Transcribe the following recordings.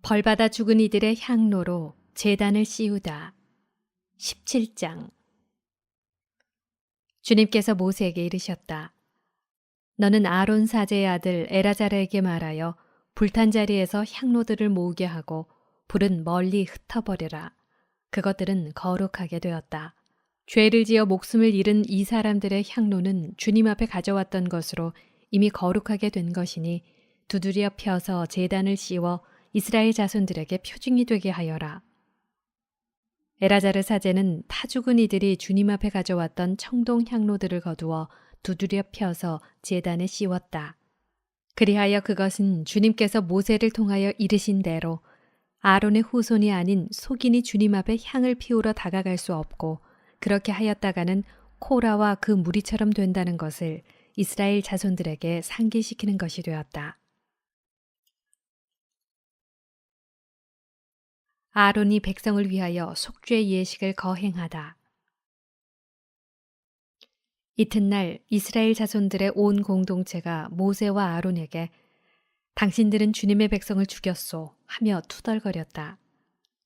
벌받아 죽은 이들의 향로로 제단을 씌우다. 17장. 주님께서 모세에게 이르셨다. 너는 아론 사제의 아들 엘아자르에게 말하여 불탄 자리에서 향로들을 모으게 하고 불은 멀리 흩어버려라. 그것들은 거룩하게 되었다. 죄를 지어 목숨을 잃은 이 사람들의 향로는 주님 앞에 가져왔던 것으로 이미 거룩하게 된 것이니 두드려 펴서 제단을 씌워 이스라엘 자손들에게 표징이 되게 하여라. 엘아자르 사제는 타 죽은 이들이 주님 앞에 가져왔던 청동 향로들을 거두어 두드려 펴서 제단에 씌웠다. 그리하여 그것은 주님께서 모세를 통하여 이르신 대로 아론의 후손이 아닌 속인이 주님 앞에 향을 피우러 다가갈 수 없고 그렇게 하였다가는 코라와 그 무리처럼 된다는 것을 이스라엘 자손들에게 상기시키는 것이 되었다. 아론이 백성을 위하여 속죄 예식을 거행하다. 이튿날 이스라엘 자손들의 온 공동체가 모세와 아론에게 당신들은 주님의 백성을 죽였소 하며 투덜거렸다.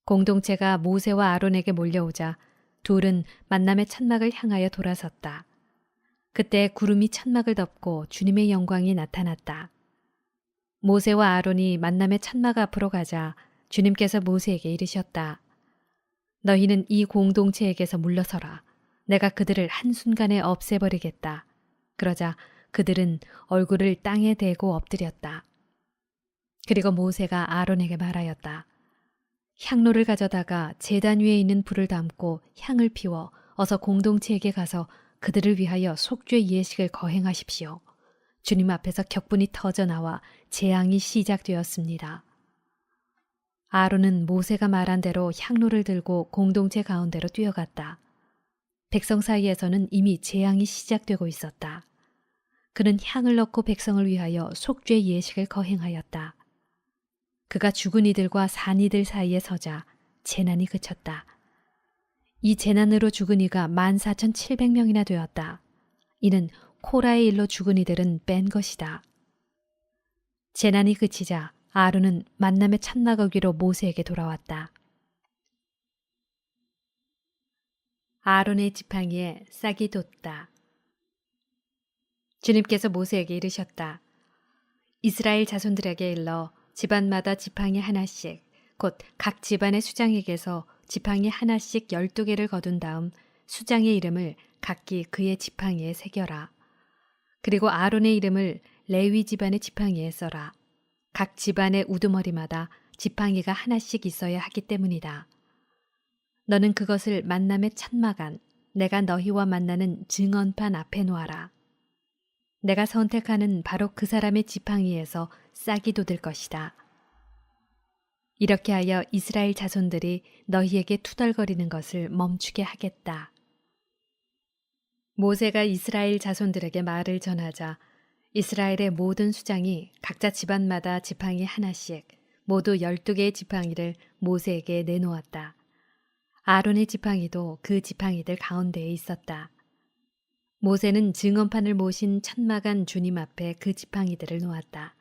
공동체가 모세와 아론에게 몰려오자 둘은 만남의 천막을 향하여 돌아섰다. 그때 구름이 천막을 덮고 주님의 영광이 나타났다. 모세와 아론이 만남의 천막 앞으로 가자 주님께서 모세에게 이르셨다. 너희는 이 공동체에게서 물러서라. 내가 그들을 한순간에 없애버리겠다. 그러자 그들은 얼굴을 땅에 대고 엎드렸다. 그리고 모세가 아론에게 말하였다. 향로를 가져다가 제단 위에 있는 불을 담고 향을 피워 어서 공동체에게 가서 그들을 위하여 속죄 예식을 거행하십시오. 주님 앞에서 격분이 터져나와 재앙이 시작되었습니다. 아론은 모세가 말한 대로 향로를 들고 공동체 가운데로 뛰어갔다. 백성 사이에서는 이미 재앙이 시작되고 있었다. 그는 향을 넣고 백성을 위하여 속죄 예식을 거행하였다. 그가 죽은 이들과 산 이들 사이에 서자 재난이 그쳤다. 이 재난으로 죽은 이가 14,700명이나 되었다. 이는 코라의 일로 죽은 이들은 뺀 것이다. 재난이 그치자 아론은 만남의 천막 어기로 모세에게 돌아왔다. 아론의 지팡이에 싹이 돋다. 주님께서 모세에게 이르셨다. 이스라엘 자손들에게 일러 집안마다 지팡이 하나씩 곧 각 집안의 수장에게서 지팡이 하나씩 12개를 거둔 다음 수장의 이름을 각기 그의 지팡이에 새겨라. 그리고 아론의 이름을 레위 집안의 지팡이에 써라. 각 집안의 우두머리마다 지팡이가 하나씩 있어야 하기 때문이다. 너는 그것을 만남의 천막 안, 내가 너희와 만나는 증언판 앞에 놓아라. 내가 선택하는 바로 그 사람의 지팡이에서 싹이 돋을 것이다. 이렇게 하여 이스라엘 자손들이 너희에게 투덜거리는 것을 멈추게 하겠다. 모세가 이스라엘 자손들에게 말을 전하자 이스라엘의 모든 수장이 각자 집안마다 지팡이 하나씩 모두 12개의 지팡이를 모세에게 내놓았다. 아론의 지팡이도 그 지팡이들 가운데에 있었다. 모세는 증언판을 모신 천막 안 주님 앞에 그 지팡이들을 놓았다.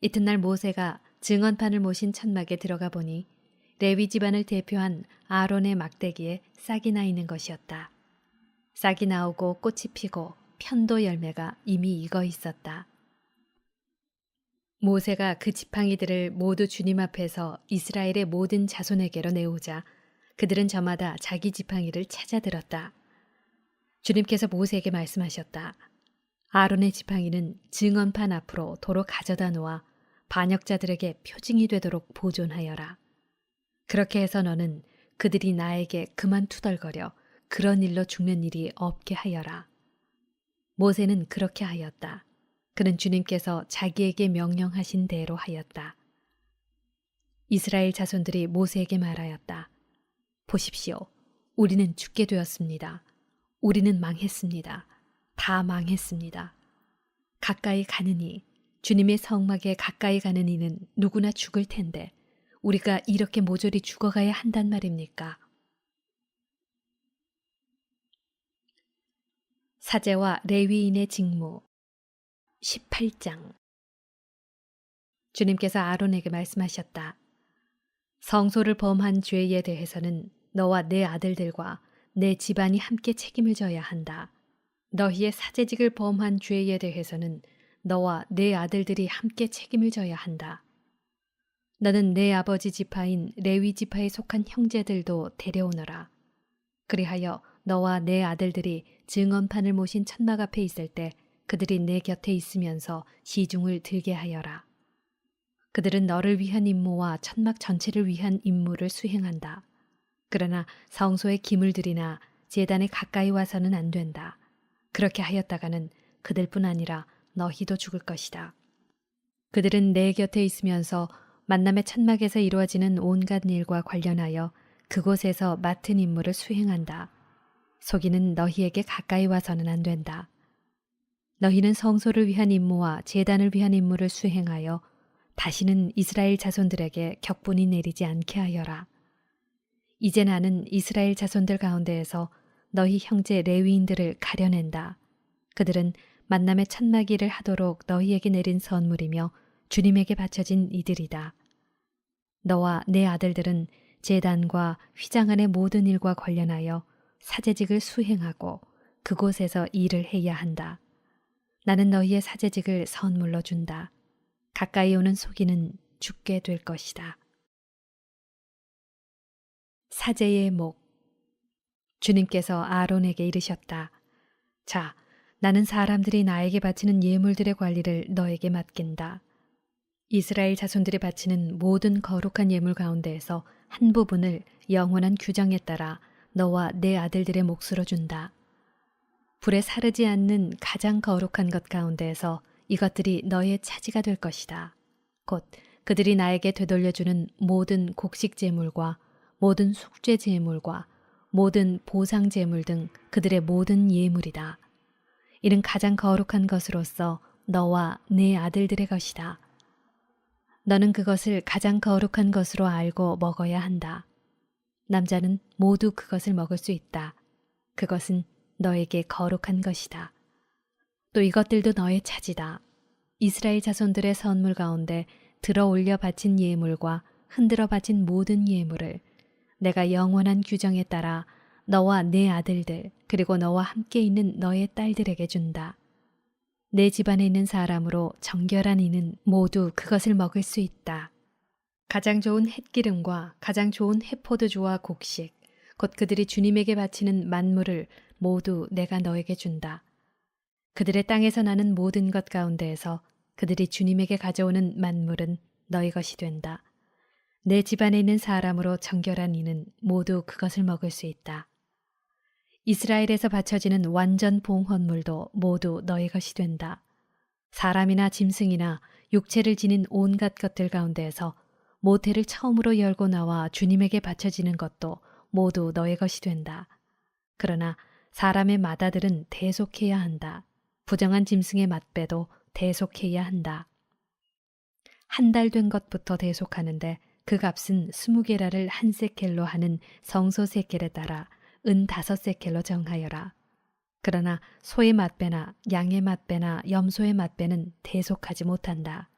이튿날 모세가 증언판을 모신 천막에 들어가 보니 레위 집안을 대표한 아론의 막대기에 싹이 나 있는 것이었다. 싹이 나오고 꽃이 피고 편도 열매가 이미 익어 있었다. 모세가 그 지팡이들을 모두 주님 앞에서 이스라엘의 모든 자손에게로 내오자 그들은 저마다 자기 지팡이를 찾아 들었다. 주님께서 모세에게 말씀하셨다. 아론의 지팡이는 증언판 앞으로 도로 가져다 놓아 반역자들에게 표징이 되도록 보존하여라. 그렇게 해서 너는 그들이 나에게 그만 투덜거려 그런 일로 죽는 일이 없게 하여라. 모세는 그렇게 하였다. 그는 주님께서 자기에게 명령하신 대로 하였다. 이스라엘 자손들이 모세에게 말하였다. 보십시오. 우리는 죽게 되었습니다. 우리는 망했습니다. 다 망했습니다. 가까이 가느니 주님의 성막에 가까이 가는 이는 누구나 죽을 텐데 우리가 이렇게 모조리 죽어가야 한단 말입니까? 사제와 레위인의 직무 18장. 주님께서 아론에게 말씀하셨다. 성소를 범한 죄에 대해서는 너와 내 아들들과 내 집안이 함께 책임을 져야 한다. 너희의 사제직을 범한 죄에 대해서는 너와 내 아들들이 함께 책임을 져야 한다. 너는 내 아버지 지파인 레위 지파에 속한 형제들도 데려오너라. 그리하여 너와 내 아들들이 증언판을 모신 천막 앞에 있을 때 그들이 내 곁에 있으면서 시중을 들게 하여라. 그들은 너를 위한 임무와 천막 전체를 위한 임무를 수행한다. 그러나 성소의 기물들이나 제단에 가까이 와서는 안 된다. 그렇게 하였다가는 그들뿐 아니라 너희도 죽을 것이다. 그들은 내 곁에 있으면서 만남의 천막에서 이루어지는 온갖 일과 관련하여 그곳에서 맡은 임무를 수행한다. 속이는 너희에게 가까이 와서는 안 된다. 너희는 성소를 위한 임무와 제단을 위한 임무를 수행하여 다시는 이스라엘 자손들에게 격분이 내리지 않게 하여라. 이제 나는 이스라엘 자손들 가운데에서 너희 형제 레위인들을 가려낸다. 그들은 만남의 천막일을 하도록 너희에게 내린 선물이며 주님에게 바쳐진 이들이다. 너와 내 아들들은 제단과 휘장 안의 모든 일과 관련하여 사제직을 수행하고 그곳에서 일을 해야 한다. 나는 너희의 사제직을 선물로 준다. 가까이 오는 속이는 죽게 될 것이다. 사제의 목. 주님께서 아론에게 이르셨다. 자, 나는 사람들이 나에게 바치는 예물들의 관리를 너에게 맡긴다. 이스라엘 자손들이 바치는 모든 거룩한 예물 가운데에서 한 부분을 영원한 규정에 따라 너와 내 아들들의 몫으로 준다. 불에 사르지 않는 가장 거룩한 것 가운데에서 이것들이 너의 차지가 될 것이다. 곧 그들이 나에게 되돌려주는 모든 곡식 제물과 모든 속죄 제물과 모든 보상 제물 등 그들의 모든 예물이다. 이는 가장 거룩한 것으로서 너와 내 아들들의 것이다. 너는 그것을 가장 거룩한 것으로 알고 먹어야 한다. 남자는 모두 그것을 먹을 수 있다. 그것은 너에게 거룩한 것이다. 또 이것들도 너의 차지다. 이스라엘 자손들의 선물 가운데 들어 올려 바친 예물과 흔들어 바친 모든 예물을 내가 영원한 규정에 따라 너와 내 아들들 그리고 너와 함께 있는 너의 딸들에게 준다. 내 집안에 있는 사람으로 정결한 이는 모두 그것을 먹을 수 있다. 가장 좋은 햇기름과 가장 좋은 해포도주와 곡식, 곧 그들이 주님에게 바치는 만물을 모두 내가 너에게 준다. 그들의 땅에서 나는 모든 것 가운데에서 그들이 주님에게 가져오는 만물은 너희 것이 된다. 내 집안에 있는 사람으로 정결한 이는 모두 그것을 먹을 수 있다. 이스라엘에서 바쳐지는 완전 봉헌물도 모두 너희 것이 된다. 사람이나 짐승이나 육체를 지닌 온갖 것들 가운데에서 모태를 처음으로 열고 나와 주님에게 바쳐지는 것도 모두 너희 것이 된다. 그러나 사람의 맏아들은 대속해야 한다. 부정한 짐승의 맏배도 대속해야 한다. 한 달 된 것부터 대속하는데 그 값은 20게라를 한 세켈로 하는 성소 세켈에 따라 은 5세켈로 정하여라. 그러나 소의 맏배나 양의 맏배나 염소의 맏배는 대속하지 못한다.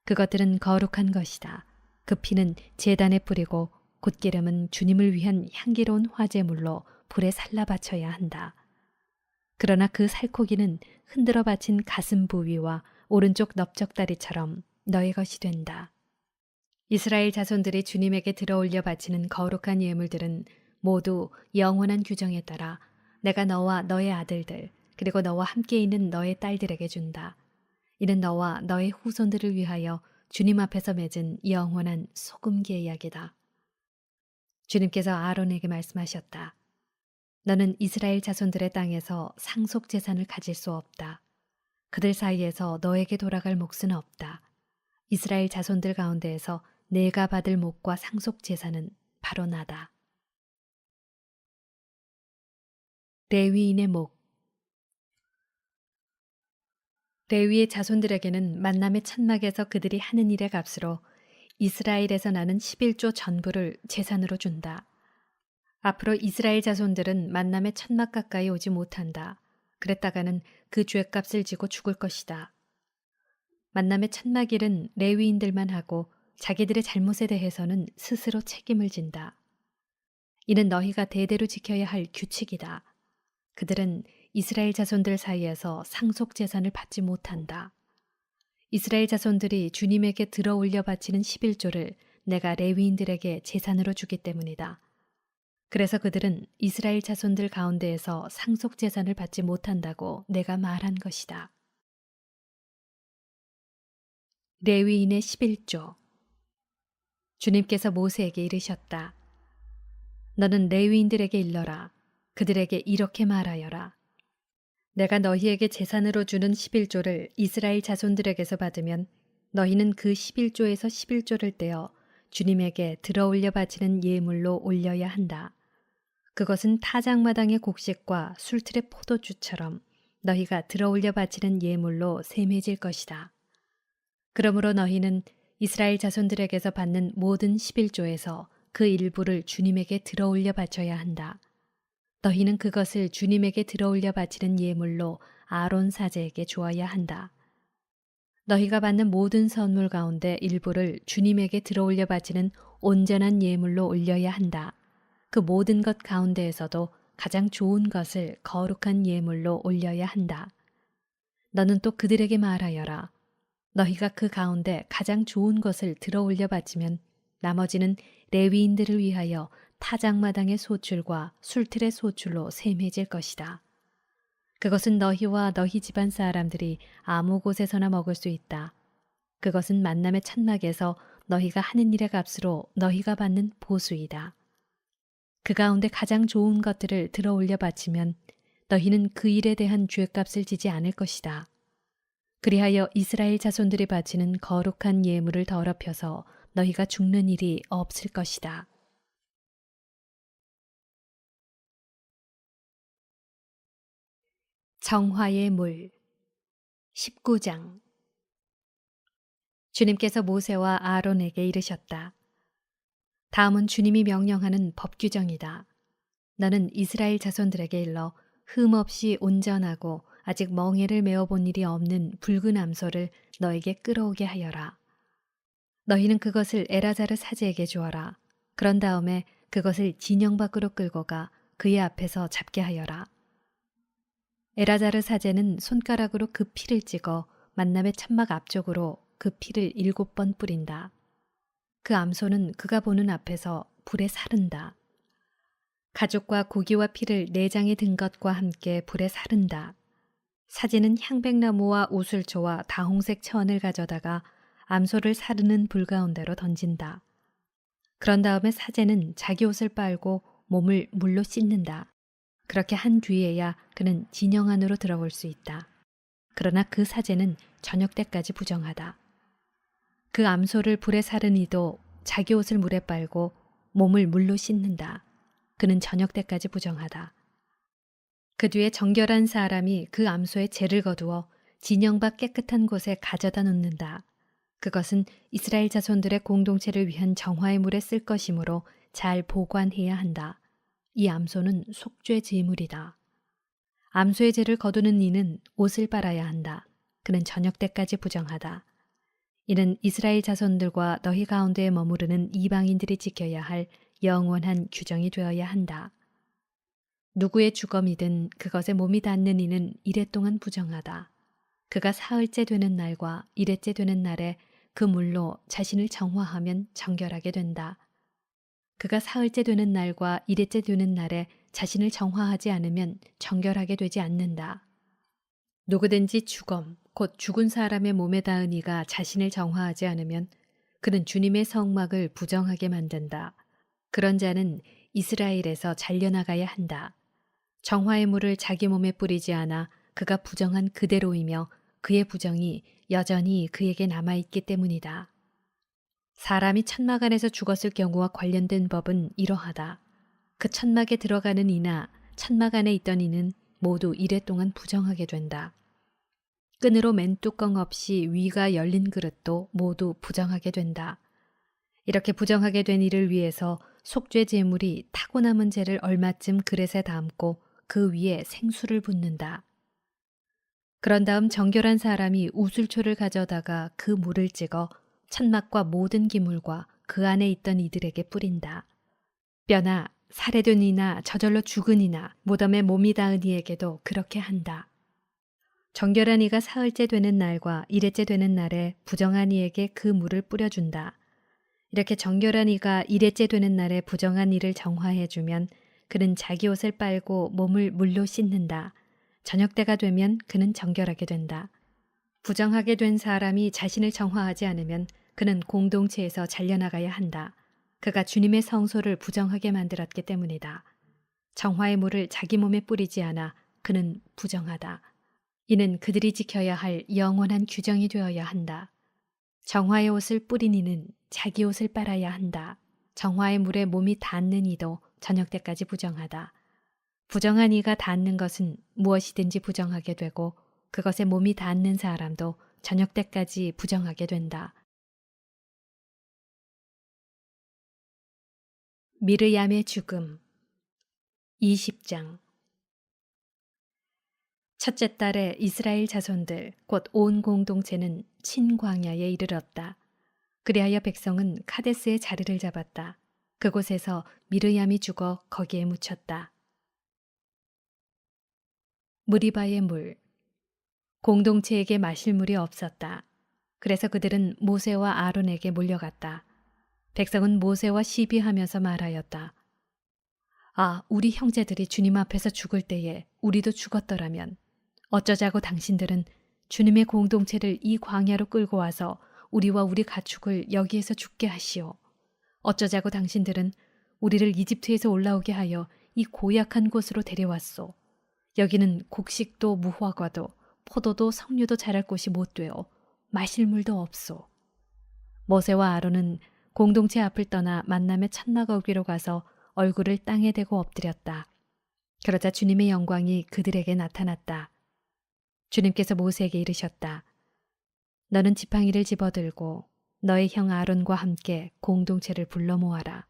그것들은 거룩한 것이다. 그 피는 제단에 뿌리고 굿기름은 주님을 위한 향기로운 화제물로 불에 살라 바쳐야 한다. 그러나 그 살코기는 흔들어 바친 가슴 부위와 오른쪽 넓적다리처럼 너의 것이 된다. 이스라엘 자손들이 주님에게 들어올려 바치는 거룩한 예물들은 모두 영원한 규정에 따라 내가 너와 너의 아들들 그리고 너와 함께 있는 너의 딸들에게 준다. 이는 너와 너의 후손들을 위하여 주님 앞에서 맺은 영원한 소금 계약이다. 주님께서 아론에게 말씀하셨다. 너는 이스라엘 자손들의 땅에서 상속 재산을 가질 수 없다. 그들 사이에서 너에게 돌아갈 몫은 없다. 이스라엘 자손들 가운데에서 내가 받을 몫과 상속 재산은 바로 나다. 레위인의 목. 레위의 자손들에게는 만남의 천막에서 그들이 하는 일의 값으로 이스라엘에서 나는 11조 전부를 재산으로 준다. 앞으로 이스라엘 자손들은 만남의 천막 가까이 오지 못한다. 그랬다가는 그 죄값을 지고 죽을 것이다. 만남의 천막 일은 레위인들만 하고 자기들의 잘못에 대해서는 스스로 책임을 진다. 이는 너희가 대대로 지켜야 할 규칙이다. 그들은 이스라엘 자손들 사이에서 상속 재산을 받지 못한다. 이스라엘 자손들이 주님에게 들어 올려 바치는 11조를 내가 레위인들에게 재산으로 주기 때문이다. 그래서 그들은 이스라엘 자손들 가운데에서 상속 재산을 받지 못한다고 내가 말한 것이다. 레위인의 11조. 주님께서 모세에게 이르셨다. 너는 레위인들에게 일러라. 그들에게 이렇게 말하여라. 내가 너희에게 재산으로 주는 11조를 이스라엘 자손들에게서 받으면 너희는 그 11조에서 11조를 떼어 주님에게 들어 올려 바치는 예물로 올려야 한다. 그것은 타작마당의 곡식과 술틀의 포도주처럼 너희가 들어 올려 바치는 예물로 셈해질 것이다. 그러므로 너희는 이스라엘 자손들에게서 받는 모든 11조에서 그 일부를 주님에게 들어 올려 바쳐야 한다. 너희는 그것을 주님에게 들어 올려 바치는 예물로 아론 사제에게 주어야 한다. 너희가 받는 모든 선물 가운데 일부를 주님에게 들어 올려 바치는 온전한 예물로 올려야 한다. 그 모든 것 가운데에서도 가장 좋은 것을 거룩한 예물로 올려야 한다. 너는 또 그들에게 말하여라. 너희가 그 가운데 가장 좋은 것을 들어 올려 바치면 나머지는 레위인들을 위하여 타작마당의 소출과 술틀의 소출로 셈해질 것이다. 그것은 너희와 너희 집안 사람들이 아무 곳에서나 먹을 수 있다. 그것은 만남의 천막에서 너희가 하는 일의 값으로 너희가 받는 보수이다. 그 가운데 가장 좋은 것들을 들어 올려 바치면 너희는 그 일에 대한 죄값을 지지 않을 것이다. 그리하여 이스라엘 자손들이 바치는 거룩한 예물을 더럽혀서 너희가 죽는 일이 없을 것이다. 정화의 물 19장. 주님께서 모세와 아론에게 이르셨다. 다음은 주님이 명령하는 법규정이다. 너는 이스라엘 자손들에게 일러 흠없이 온전하고 아직 멍에를 메어본 일이 없는 붉은 암소를 너에게 끌어오게 하여라. 너희는 그것을 에라자르 사제에게 주어라. 그런 다음에 그것을 진영 밖으로 끌고 가 그의 앞에서 잡게 하여라. 에라자르 사제는 손가락으로 그 피를 찍어 만남의 천막 앞쪽으로 그 피를 7번 뿌린다. 그 암소는 그가 보는 앞에서 불에 사른다. 가죽과 고기와 피를 내장에 든 것과 함께 불에 사른다. 사제는 향백나무와 우슬초와 다홍색 천을 가져다가 암소를 사르는 불 가운데로 던진다. 그런 다음에 사제는 자기 옷을 빨고 몸을 물로 씻는다. 그렇게 한 뒤에야 그는 진영 안으로 들어올 수 있다. 그러나 그 사제는 저녁 때까지 부정하다. 그 암소를 불에 사른 이도 자기 옷을 물에 빨고 몸을 물로 씻는다. 그는 저녁 때까지 부정하다. 그 뒤에 정결한 사람이 그 암소의 재를 거두어 진영 밖 깨끗한 곳에 가져다 놓는다. 그것은 이스라엘 자손들의 공동체를 위한 정화의 물에 쓸 것이므로 잘 보관해야 한다. 이 암소는 속죄 제물이다. 암소의 재를 거두는 이는 옷을 빨아야 한다. 그는 저녁 때까지 부정하다. 이는 이스라엘 자손들과 너희 가운데에 머무르는 이방인들이 지켜야 할 영원한 규정이 되어야 한다. 누구의 주검이든 그것에 몸이 닿는 이는 이래 동안 부정하다. 그가 사흘째 되는 날과 이레째 되는 날에 그 물로 자신을 정화하면 정결하게 된다. 그가 사흘째 되는 날과 이레째 되는 날에 자신을 정화하지 않으면 정결하게 되지 않는다. 누구든지 주검, 곧 죽은 사람의 몸에 닿은 이가 자신을 정화하지 않으면 그는 주님의 성막을 부정하게 만든다. 그런 자는 이스라엘에서 잘려나가야 한다. 정화의 물을 자기 몸에 뿌리지 않아 그가 부정한 그대로이며 그의 부정이 여전히 그에게 남아있기 때문이다. 사람이 천막 안에서 죽었을 경우와 관련된 법은 이러하다. 그 천막에 들어가는 이나 천막 안에 있던 이는 모두 이래 동안 부정하게 된다. 끈으로 맨 뚜껑 없이 위가 열린 그릇도 모두 부정하게 된다. 이렇게 부정하게 된 이를 위해서 속죄 제물이 타고 남은 재를 얼마쯤 그릇에 담고 그 위에 생수를 붓는다. 그런 다음 정결한 사람이 우슬초를 가져다가 그 물을 찍어 천막과 모든 기물과 그 안에 있던 이들에게 뿌린다. 뼈나 살해된 이나 저절로 죽은 이나 무덤에 몸이 닿은 이에게도 그렇게 한다. 정결한 이가 사흘째 되는 날과 일회째 되는 날에 부정한 이에게 그 물을 뿌려준다. 이렇게 정결한 이가 일회째 되는 날에 부정한 이를 정화해주면 그는 자기 옷을 빨고 몸을 물로 씻는다. 저녁 때가 되면 그는 정결하게 된다. 부정하게 된 사람이 자신을 정화하지 않으면 그는 공동체에서 잘려나가야 한다. 그가 주님의 성소를 부정하게 만들었기 때문이다. 정화의 물을 자기 몸에 뿌리지 않아 그는 부정하다. 이는 그들이 지켜야 할 영원한 규정이 되어야 한다. 정화의 옷을 뿌린 이는 자기 옷을 빨아야 한다. 정화의 물에 몸이 닿는 이도 저녁 때까지 부정하다. 부정한 이가 닿는 것은 무엇이든지 부정하게 되고 그것에 몸이 닿는 사람도 저녁 때까지 부정하게 된다. 미르얌의 죽음 20장 첫째 달에 이스라엘 자손들 곧 온 공동체는 친광야에 이르렀다. 그리하여 백성은 카데스의 자리를 잡았다. 그곳에서 미르얌이 죽어 거기에 묻혔다. 무리바의 물 공동체에게 마실 물이 없었다. 그래서 그들은 모세와 아론에게 몰려갔다. 백성은 모세와 시비하면서 말하였다. 아, 우리 형제들이 주님 앞에서 죽을 때에 우리도 죽었더라면 어쩌자고 당신들은 주님의 공동체를 이 광야로 끌고 와서 우리와 우리 가축을 여기에서 죽게 하시오. 어쩌자고 당신들은 우리를 이집트에서 올라오게 하여 이 고약한 곳으로 데려왔소. 여기는 곡식도 무화과도 포도도 석류도 자랄 곳이 못 되어 마실 물도 없소. 모세와 아론은 공동체 앞을 떠나 만남의 천막 어귀로 가서 얼굴을 땅에 대고 엎드렸다. 그러자 주님의 영광이 그들에게 나타났다. 주님께서 모세에게 이르셨다. 너는 지팡이를 집어들고 너의 형 아론과 함께 공동체를 불러 모아라.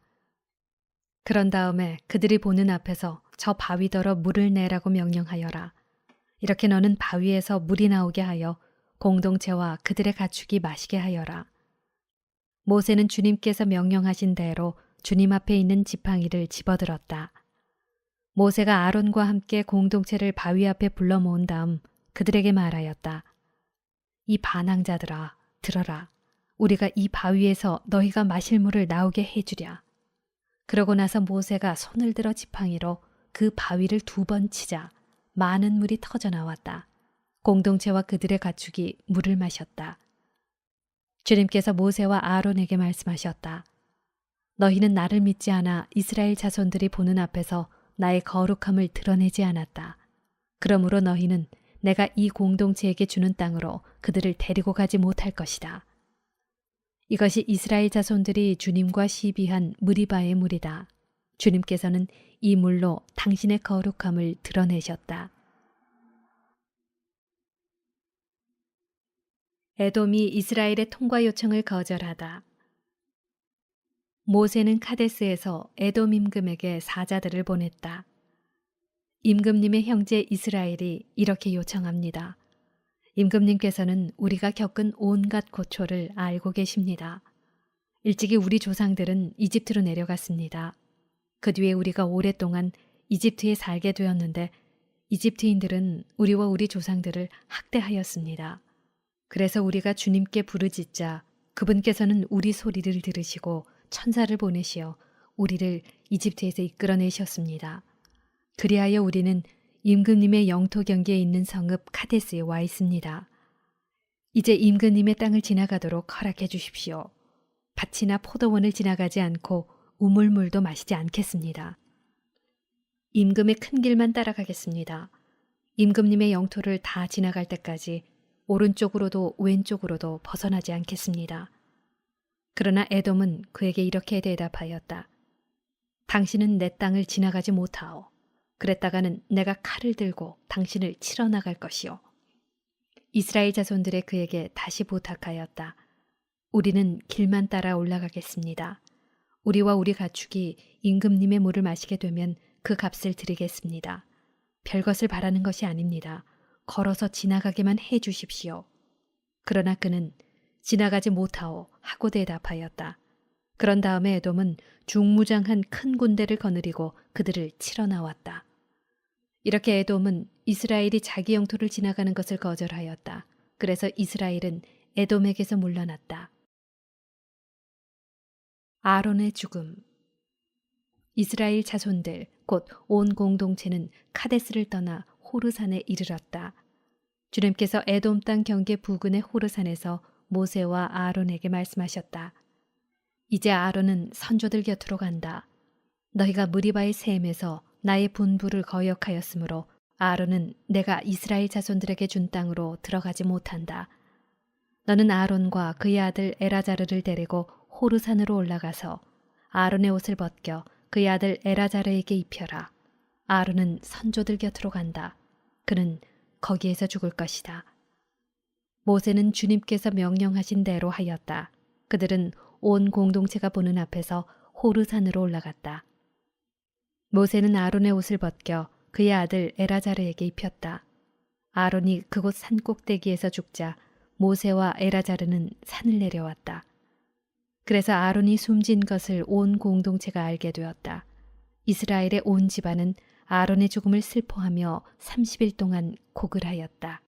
그런 다음에 그들이 보는 앞에서 저 바위더러 물을 내라고 명령하여라. 이렇게 너는 바위에서 물이 나오게 하여 공동체와 그들의 가축이 마시게 하여라. 모세는 주님께서 명령하신 대로 주님 앞에 있는 지팡이를 집어들었다. 모세가 아론과 함께 공동체를 바위 앞에 불러 모은 다음 그들에게 말하였다. 이 반항자들아, 들어라. 우리가 이 바위에서 너희가 마실 물을 나오게 해주랴. 그러고 나서 모세가 손을 들어 지팡이로 그 바위를 2번 치자 많은 물이 터져 나왔다. 공동체와 그들의 가축이 물을 마셨다. 주님께서 모세와 아론에게 말씀하셨다. 너희는 나를 믿지 않아 이스라엘 자손들이 보는 앞에서 나의 거룩함을 드러내지 않았다. 그러므로 너희는 내가 이 공동체에게 주는 땅으로 그들을 데리고 가지 못할 것이다. 이것이 이스라엘 자손들이 주님과 시비한 무리바의 물이다. 주님께서는 이 물로 당신의 거룩함을 드러내셨다. 에돔이 이스라엘의 통과 요청을 거절하다. 모세는 카데스에서 에돔 임금에게 사자들을 보냈다. 임금님의 형제 이스라엘이 이렇게 요청합니다. 임금님께서는 우리가 겪은 온갖 고초를 알고 계십니다. 일찍이 우리 조상들은 이집트로 내려갔습니다. 그 뒤에 우리가 오랫동안 이집트에 살게 되었는데 이집트인들은 우리와 우리 조상들을 학대하였습니다. 그래서 우리가 주님께 부르짖자 그분께서는 우리 소리를 들으시고 천사를 보내시어 우리를 이집트에서 이끌어내셨습니다. 그리하여 우리는 임금님의 영토 경계에 있는 성읍 카데스에 와 있습니다. 이제 임금님의 땅을 지나가도록 허락해 주십시오. 밭이나 포도원을 지나가지 않고 우물물도 마시지 않겠습니다. 임금의 큰 길만 따라가겠습니다. 임금님의 영토를 다 지나갈 때까지 오른쪽으로도 왼쪽으로도 벗어나지 않겠습니다. 그러나 에돔은 그에게 이렇게 대답하였다. 당신은 내 땅을 지나가지 못하오. 그랬다가는 내가 칼을 들고 당신을 치러 나갈 것이오. 이스라엘 자손들의 그에게 다시 부탁하였다. 우리는 길만 따라 올라가겠습니다. 우리와 우리 가축이 임금님의 물을 마시게 되면 그 값을 드리겠습니다. 별것을 바라는 것이 아닙니다. 걸어서 지나가게만 해 주십시오. 그러나 그는 지나가지 못하오 하고 대답하였다. 그런 다음에 에돔은 중무장한 큰 군대를 거느리고 그들을 치러 나왔다. 이렇게 에돔은 이스라엘이 자기 영토를 지나가는 것을 거절하였다. 그래서 이스라엘은 에돔에게서 물러났다. 아론의 죽음. 이스라엘 자손들 곧 온 공동체는 카데스를 떠나 호르산에 이르렀다. 주님께서 에돔 땅 경계 부근의 호르산에서 모세와 아론에게 말씀하셨다. 이제 아론은 선조들 곁으로 간다. 너희가 무리바의 셈에서 나의 분부를 거역하였으므로 아론은 내가 이스라엘 자손들에게 준 땅으로 들어가지 못한다. 너는 아론과 그의 아들 에라자르를 데리고 호르산으로 올라가서 아론의 옷을 벗겨 그의 아들 에라자르에게 입혀라. 아론은 선조들 곁으로 간다. 그는 거기에서 죽을 것이다. 모세는 주님께서 명령하신 대로 하였다. 그들은 온 공동체가 보는 앞에서 호르산으로 올라갔다. 모세는 아론의 옷을 벗겨 그의 아들 에라자르에게 입혔다. 아론이 그곳 산 꼭대기에서 죽자 모세와 에라자르는 산을 내려왔다. 그래서 아론이 숨진 것을 온 공동체가 알게 되었다. 이스라엘의 온 집안은 아론의 죽음을 슬퍼하며 30일 동안 곡을 하였다.